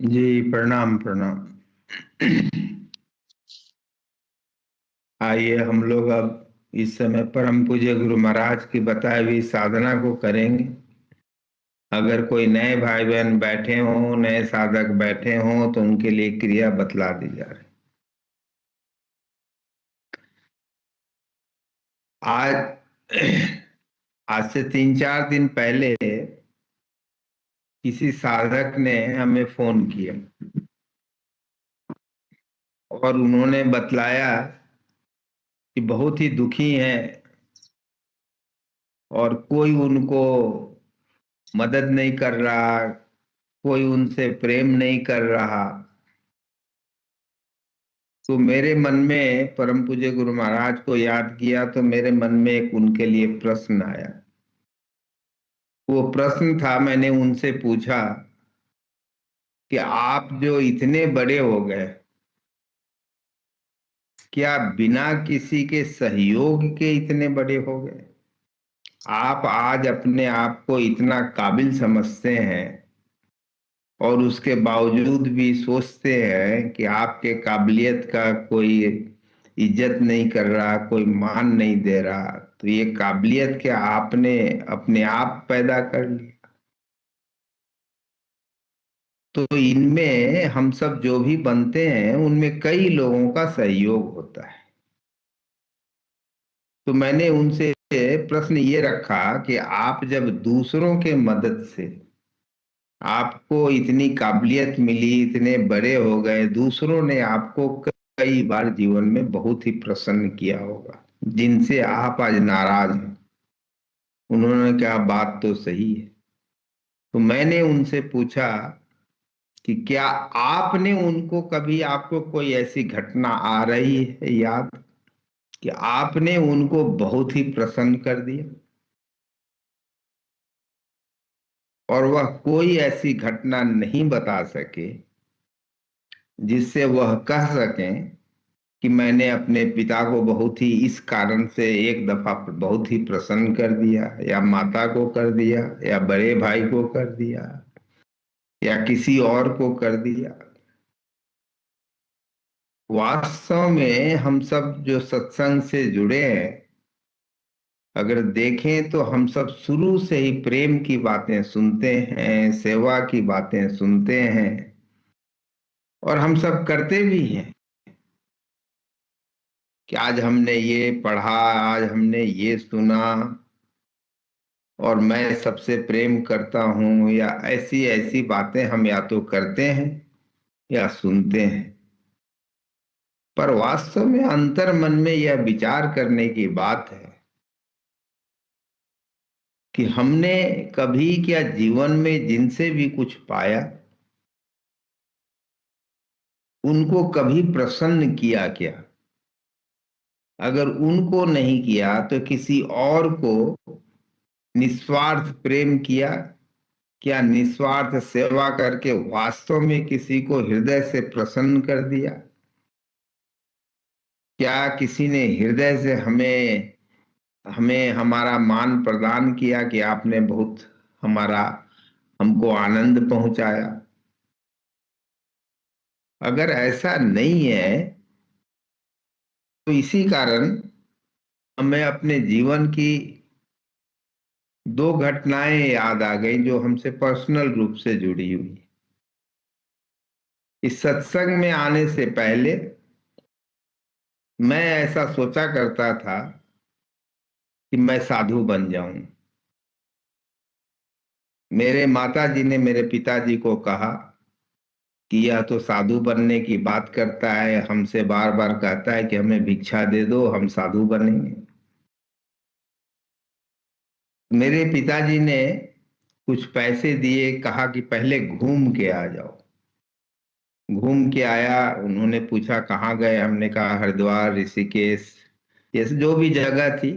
जी प्रणाम प्रणाम। आइए हम लोग अब इस समय परम पूज्य गुरु महाराज की बताई हुई साधना को करेंगे। अगर कोई नए भाई बहन बैठे हों, नए साधक बैठे हों, तो उनके लिए क्रिया बतला दी जा रही। आज आज से 3-4 दिन पहले किसी साधक ने हमें फोन किया और उन्होंने बतलाया कि बहुत ही दुखी हैं और कोई उनको मदद नहीं कर रहा, कोई उनसे प्रेम नहीं कर रहा। तो मेरे मन में परम पूज्य गुरु महाराज को याद किया तो मेरे मन में एक उनके लिए प्रश्न आया। वो प्रश्न था, मैंने उनसे पूछा कि आप जो इतने बड़े हो गए, क्या बिना किसी के सहयोग के इतने बड़े हो गए? आप आज अपने आप को इतना काबिल समझते हैं और उसके बावजूद भी सोचते हैं कि आपके काबिलियत का कोई इज्जत नहीं कर रहा, कोई मान नहीं दे रहा। तो ये काबिलियत क्या आपने अपने आप पैदा कर ली? तो इनमें हम सब जो भी बनते हैं उनमें कई लोगों का सहयोग होता है। तो मैंने उनसे प्रश्न ये रखा कि आप जब दूसरों के मदद से आपको इतनी काबिलियत मिली, इतने बड़े हो गए, दूसरों ने आपको कई बार जीवन में बहुत ही प्रसन्न किया होगा, जिनसे आप आज नाराज हैं। उन्होंने कहा बात तो सही है। तो मैंने उनसे पूछा कि क्या आपने उनको कभी, आपको कोई ऐसी घटना आ रही है याद कि आपने उनको बहुत ही प्रसन्न कर दिया और वह कोई ऐसी घटना नहीं बता सके जिससे वह कह सकें कि मैंने अपने पिता को बहुत ही इस कारण से एक दफा बहुत ही प्रसन्न कर दिया, या माता को कर दिया, या बड़े भाई को कर दिया, या किसी और को कर दिया। वास्तव में हम सब जो सत्संग से जुड़े हैं, अगर देखें तो हम सब शुरू से ही प्रेम की बातें सुनते हैं, सेवा की बातें सुनते हैं और हम सब करते भी हैं कि आज हमने ये पढ़ा, आज हमने ये सुना और मैं सबसे प्रेम करता हूं, या ऐसी ऐसी बातें हम या तो करते हैं या सुनते हैं। पर वास्तव में अंतर मन में यह विचार करने की बात है कि हमने कभी क्या जीवन में जिनसे भी कुछ पाया उनको कभी प्रसन्न किया क्या? अगर उनको नहीं किया तो किसी और को निस्वार्थ प्रेम किया क्या? निस्वार्थ सेवा करके वास्तव में किसी को हृदय से प्रसन्न कर दिया? क्या किसी ने हृदय से हमें हमें हमारा मान प्रदान किया कि आपने बहुत हमारा हमको आनंद पहुंचाया? अगर ऐसा नहीं है तो इसी कारण हमें अपने जीवन की दो घटनाएं याद आ गई जो हमसे पर्सनल रूप से जुड़ी हुई। इस सत्संग में आने से पहले मैं ऐसा सोचा करता था कि मैं साधु बन जाऊं। मेरे माता जी ने मेरे पिताजी को कहा कि यह तो साधु बनने की बात करता है, हमसे बार बार कहता है कि हमें भिक्षा दे दो, हम साधु बनेंगे। मेरे पिताजी ने कुछ पैसे दिए, कहा कि पहले घूम के आ जाओ। घूम के आया। उन्होंने पूछा कहाँ गए, हमने कहा हरिद्वार, ऋषिकेश, ये जो भी जगह थी,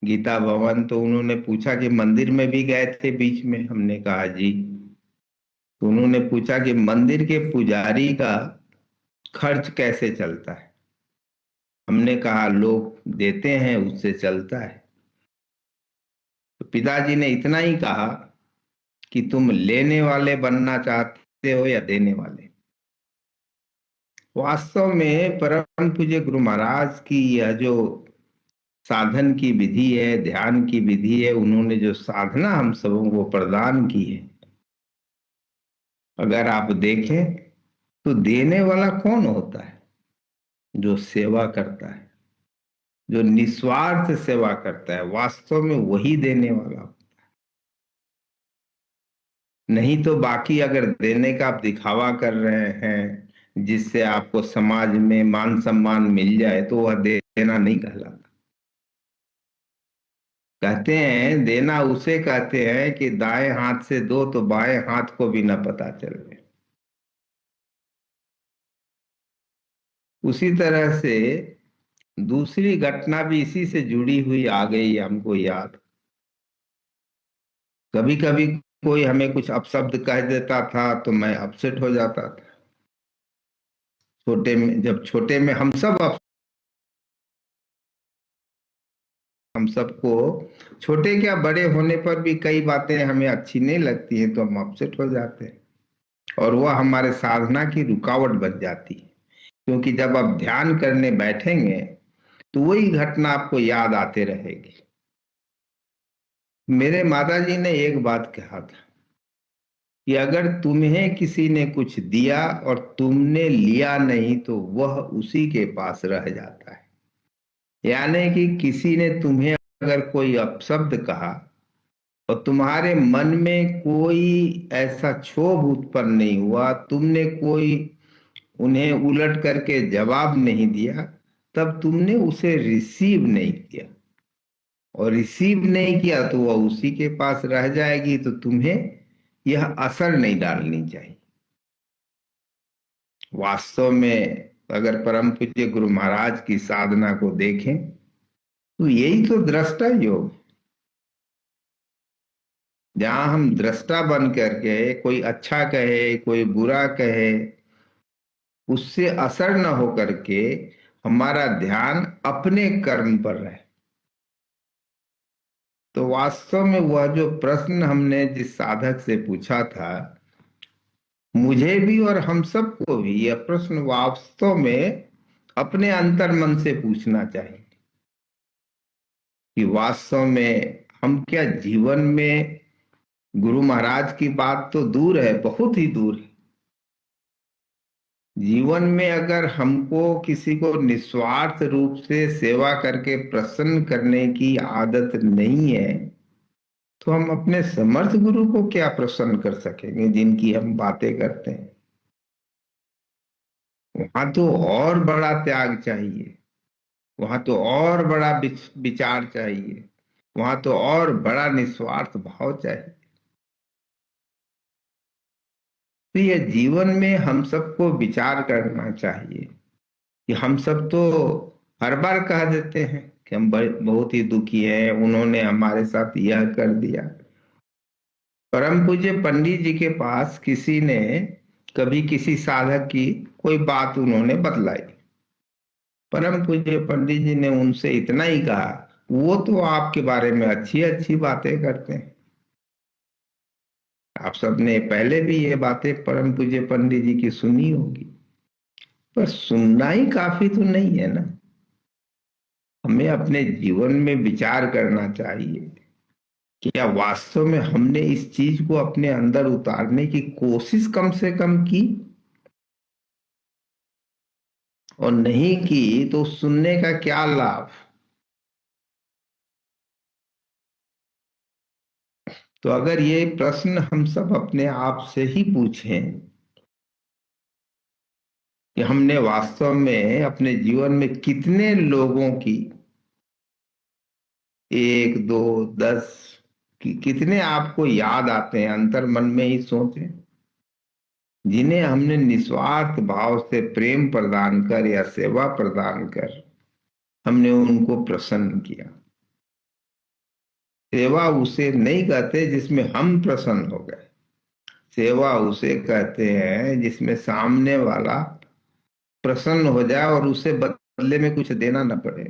गीता भवन। तो उन्होंने पूछा कि मंदिर में भी गए थे बीच में, हमने कहा जी। तो उन्होंने पूछा कि मंदिर के पुजारी का खर्च कैसे चलता है? हमने कहा लोग देते हैं उससे चलता है। तो पिताजी ने इतना ही कहा कि तुम लेने वाले बनना चाहते हो या देने वाले। वास्तव में परम पूज्य गुरु महाराज की यह जो साधन की विधि है, ध्यान की विधि है, उन्होंने जो साधना हम सबों को प्रदान की है, अगर आप देखें तो देने वाला कौन होता है? जो सेवा करता है, जो निस्वार्थ सेवा करता है, वास्तव में वही देने वाला। नहीं तो बाकी अगर देने का आप दिखावा कर रहे हैं जिससे आपको समाज में मान सम्मान मिल जाए, तो वह देना नहीं कहलाता। कहते हैं देना उसे कहते हैं कि दाएं हाथ से दो तो बाएं हाथ को भी ना पता चले। उसी तरह से दूसरी घटना भी इसी से जुड़ी हुई आ गई हमको याद। कभी कभी कोई हमें कुछ अपशब्द कह देता था तो मैं अपसेट हो जाता था। छोटे में, जब छोटे में हम सबको, छोटे क्या बड़े होने पर भी कई बातें हमें अच्छी नहीं लगती हैं तो हम अपसेट हो जाते हैं, और वह हमारे साधना की रुकावट बन जाती है। क्योंकि जब आप ध्यान करने बैठेंगे तो वही घटना आपको याद आते रहेगी। मेरे माता जी ने एक बात कहा था कि अगर तुम्हें किसी ने कुछ दिया और तुमने लिया नहीं तो वह उसी के पास रह जाता है। यानी कि किसी ने तुम्हें अगर कोई अपशब्द कहा और तुम्हारे मन में कोई ऐसा क्षोभ उत्पन्न नहीं हुआ, तुमने कोई उन्हें उलट करके जवाब नहीं दिया, तब तुमने उसे रिसीव नहीं किया। और रिसीव नहीं किया तो वह उसी के पास रह जाएगी, तो तुम्हें यह असर नहीं डालनी चाहिए। वास्तव में अगर परम पूज्य गुरु महाराज की साधना को देखें तो यही तो दृष्टा योग। जहां हम दृष्टा बन करके कोई अच्छा कहे कोई बुरा कहे, उससे असर न हो करके हमारा ध्यान अपने कर्म पर रहे। तो वास्तव में वह जो प्रश्न हमने जिस साधक से पूछा था, मुझे भी और हम सबको भी यह प्रश्न वास्तव में अपने अंतर मन से पूछना चाहिए कि वास्तव में हम क्या जीवन में, गुरु महाराज की बात तो दूर है, बहुत ही दूर है, जीवन में अगर हमको किसी को निस्वार्थ रूप से सेवा करके प्रसन्न करने की आदत नहीं है, तो हम अपने समर्थ गुरु को क्या प्रसन्न कर सकेंगे जिनकी हम बातें करते हैं। वहां तो और बड़ा त्याग चाहिए, वहां तो और बड़ा विचार चाहिए, वहां तो और बड़ा निस्वार्थ भाव चाहिए। तो ये जीवन में हम सबको विचार करना चाहिए कि हम सब तो हर बार कह देते हैं कि हम बहुत ही दुखी हैं, उन्होंने हमारे साथ यह कर दिया। परम पूज्य पंडित जी के पास किसी ने कभी किसी साधक की कोई बात उन्होंने बतलाई। परम पूज्य पंडित जी ने उनसे इतना ही कहा, वो तो आपके बारे में अच्छी अच्छी बातें करते हैं। आप सबने पहले भी ये बातें परम पूज्य पंडित जी की सुनी होगी, पर सुनना ही काफी तो नहीं है ना। हमें अपने जीवन में विचार करना चाहिए कि क्या वास्तव में हमने इस चीज को अपने अंदर उतारने की कोशिश कम से कम की, और नहीं की तो सुनने का क्या लाभ। तो अगर ये प्रश्न हम सब अपने आप से ही पूछें कि हमने वास्तव में अपने जीवन में कितने लोगों की, एक दो दस कितने आपको याद आते हैं, अंतर मन में ही सोचें, जिन्हें हमने निस्वार्थ भाव से प्रेम प्रदान कर या सेवा प्रदान कर हमने उनको प्रसन्न किया। सेवा उसे नहीं कहते जिसमें हम प्रसन्न हो गए, सेवा उसे कहते हैं जिसमें सामने वाला प्रसन्न हो जाए और उसे बदले में कुछ देना न पड़े।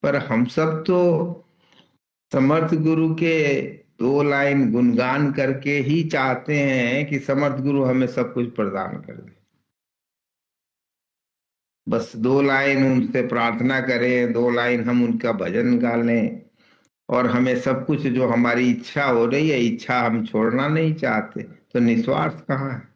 पर हम सब तो समर्थ गुरु के दो लाइन गुणगान करके ही चाहते हैं कि समर्थ गुरु हमें सब कुछ प्रदान कर दे। बस दो लाइन उनसे प्रार्थना करें, दो लाइन हम उनका भजन गा लें, और हमें सब कुछ जो हमारी इच्छा हो रही है, इच्छा हम छोड़ना नहीं चाहते, तो निस्वार्थ कहाँ है।